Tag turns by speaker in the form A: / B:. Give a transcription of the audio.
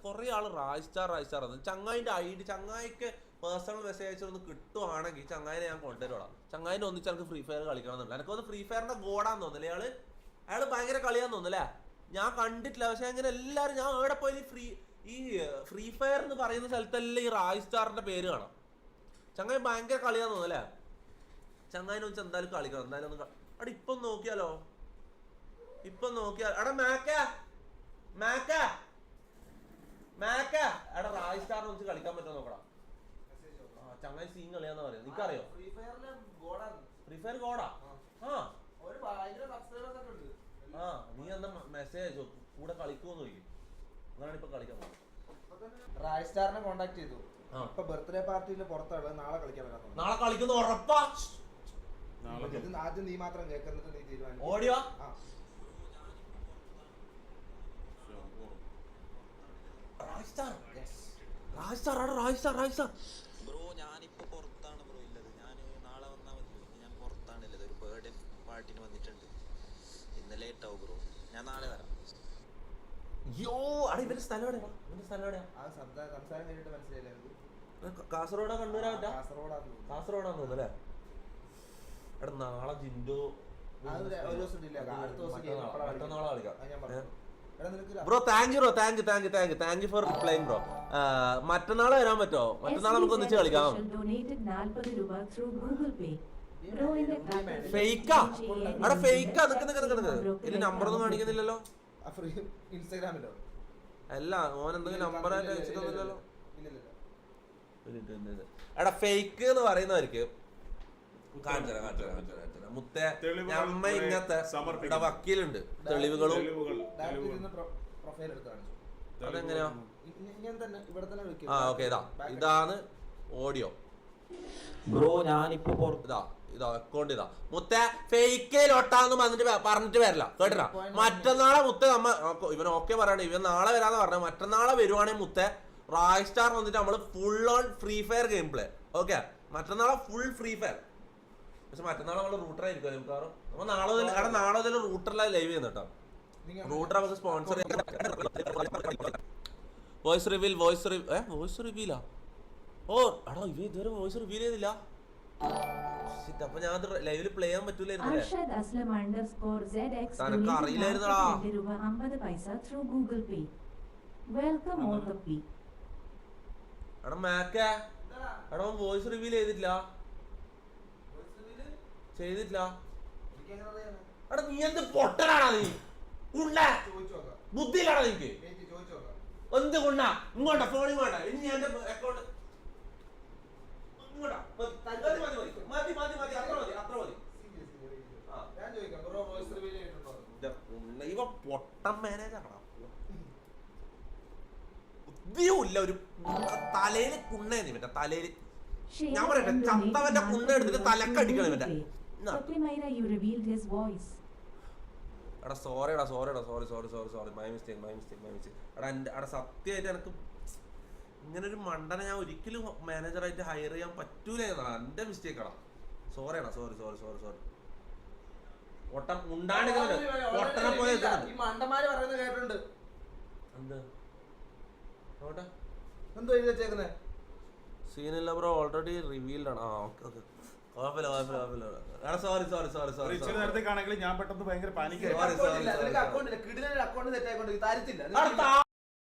A: കുറേ ആൾ റായ്സ്റ്റാർ ചങ്ങായിൻ്റെ ID ചങ്ങായിക്ക് personal message അയച്ചൊന്ന് കിട്ടുവാണെങ്കിൽ ചങ്ങായിനെ ഞാൻ കൊണ്ടുവരോളാം. ചങ്ങായിനെ ഒന്നിച്ച് എനിക്ക് ഫ്രീ ഫയർ കളിക്കണം എന്നുണ്ട്. എനിക്കൊന്ന് ഫ്രീ ഫയറിന്റെ ഗോഡാന്ന് തോന്നില്ലേ അയാൾ ഭയങ്കര കളിയാന്ന് തോന്നുന്നല്ലേ? ഞാൻ കണ്ടിട്ടില്ല. പക്ഷെ അങ്ങനെ എല്ലാവരും ഞാൻ എവിടെ പോയി ഫ്രീ ഫയർ എന്ന് പറയുന്ന സ്ഥലത്തല്ലേ ഈ റായ്സ്റ്റാറിന്റെ പേര് കാണാം. ചങ്ങായി ഭയങ്കര കളിയാന്ന് തോന്നല്ലേ? ചങ്ങായിനെ വെച്ച് എന്തായാലും കളിക്കണം. എന്തായാലും ഒന്ന് അവിടെ ഇപ്പം നോക്കിയാലോ? എടാ മാക്ക എടാ റായ്സ്റ്റാറിനെ വെച്ച് കളിക്കാൻ പറ്റുമോ നോക്കടാ. ചങ്ങായി സീൻ കളിയാന്ന് പറയാം. നിനക്കറിയോ ഫ്രീ ഫയർ ഗോഡാ? നീ എന്താ മെസ്സേജ് അയച്ചോ കൂടെ കളിക്കുമെന്ന് ചോദിക്കും. അങ്ങനെയാണ് ഇപ്പൊ കളിക്കാൻ പോകുന്നത്.
B: റായ്സ്റ്റാറിനെ കോണ്ടാക്ട് ചെയ്തു. ഇപ്പൊ ബർത്ത്ഡേ പാർട്ടിയിൽ പുറത്താണ്. നാളെ കളിക്കാൻ വരാം.
A: നാളെ കളിക്കുന്ന ഉറപ്പാ?
B: ആദ്യം നീ മാത്രം കേൾക്കുന്നത് നീ തീരുമാനിക്കും.
A: ഓടിയോ
C: ബ്രോ ഞാനിപ്പോ പുറത്താണ് ബ്രോ ഉള്ളത്. ഞാൻ നാളെ വന്നാൽ മതി. ഞാൻ പുറത്താണുള്ളത്. ഒരു ബർത്ത്ഡേ പാർട്ടിന് വന്നിട്ടുണ്ട്. ഇന്ന് ലേറ്റ് ആവും ബ്രോ. ഞാൻ നാളെ വരാം.
A: ഇവന്റെ സ്ഥലം എവിടെയാ?
B: സംസാരം കേട്ടിട്ട് മനസ്സിലായില്ലേ?
A: കാസർഗോഡാ കണ്ണൂരാ? കാസർഗോഡാന്ന് തോന്നുന്നല്ലേ? എടാ നാളെ ജിൻഡോ മറ്റന്നാളെ കളിക്കാം. Bro thank you for replying bro. മറ്റന്നാളെ വരാൻ പറ്റോ? മറ്റന്നാളെ നമുക്ക് ഒന്നിച്ച് കളിക്കാം. ഫേക്കാ? അവിടെ ഫേക്കാ? ഇതിൽ നമ്പറൊന്നും കാണിക്കുന്നില്ലല്ലോ.
B: ഇൻസ്റ്റാഗ്രാമിലോ?
A: അല്ല ഓൻ എന്തെങ്കിലും നമ്പറായിട്ട് അയച്ചിട്ടൊന്നുമില്ലല്ലോ. എടാ ഫേക്ക് എന്ന് പറയുന്നവർക്ക് മുത്തേ നമ്മ ഇങ്ങനത്തെ വക്കീലുണ്ട് തെളിവുകളും. അതെങ്ങനെയാ? ഓക്കെ ഇതാണ് ഓഡിയോ
C: ബ്രോ ഞാനിപ്പോ
A: ഇതാ അക്കൗണ്ട് ഇതാ. മുത്തേ ഫേക്കിലോട്ടാന്ന് പറഞ്ഞിട്ട് വരില്ല കേട്ടാ. മറ്റന്നാളെ മുത്തേ ഇവൻ ഓക്കെ പറയണേ. ഇവൻ നാളെ വരാന്ന് പറഞ്ഞ മറ്റന്നാളെ വരുവാണെങ്കിൽ മുത്തേ റായ്സ്റ്റാർ വന്നിട്ട് നമ്മള് full on Free Fire game play. Okay മറ്റന്നാളെ ഫുൾ ഫ്രീ ഫയർ. പക്ഷെ മറ്റന്നാളെ നമ്മള് റൂട്ടർ ആയിരിക്കും മിക്കവാറും. നമ്മൾ നാളെ മുതൽ റൂട്ടറിലാണ് ലൈവ് ചെയ്യുന്ന കേട്ടോ. റൂട്ടർ നമുക്ക് സ്പോൺസർ വോയിസ് റിവീലാ? ഓ എടാ ഇതുവരെ വോയിസ് റിവീൽ ചെയ്തില്ല. അപ്പൊ ഞാൻ ലൈവില് പ്ലേ ചെയ്യാൻ പറ്റൂലായിരുന്നു. തനക്ക് അറിയില്ലായിരുന്നടാ. എടാ മാക്ക എടാ വോയിസ് റിവീൽ ചെയ്തിട്ടില്ല. എടാ നീ എന്ത് പൊട്ടനാടാ? നീ ബുദ്ധിയിലാടാ നിനക്ക്? എന്ത് കൊണ്ടാ ഇങ്ങോട്ടാ ഫോണിൽ വേണ്ട. ഇനി ഞാൻ അക്കൗണ്ട് ഇവ പൊട്ടം മാനേജറാ. ബുദ്ധിയുമില്ല. ഒരു തലയില് കുണ്ണേന്ന് ഇവന്റെ തലയില്. ഞാൻ പറയട്ടെ ചത്തവന്റെ കുണ്ണ എടുത്തിട്ട് തലക്കടിക്കണം ഇവന്റെ. എടാ സോറി മൈ മിസ്റ്റേക്ക്. എടാ സത്യമായിട്ട് എനിക്ക് ഇങ്ങനെ ഒരു മണ്ടനെ ഞാൻ ഒരിക്കലും മാനേജറായിട്ട് ഹയർ ചെയ്യാൻ പറ്റൂല എന്നാണ് എന്റെ മിസ്റ്റേക്കാടാ. സോറി ഒട്ടം ഉണ്ടാണ്ടിരിക്കുന്നത് ഒട്ടനെ പോലെ സീനില്ല ബ്രോ ഓൾറെഡി റിവീൽഡ് ആണ്.
D: ഞാൻ പെട്ടെന്ന് ഭയങ്കര പാനിക്കായി.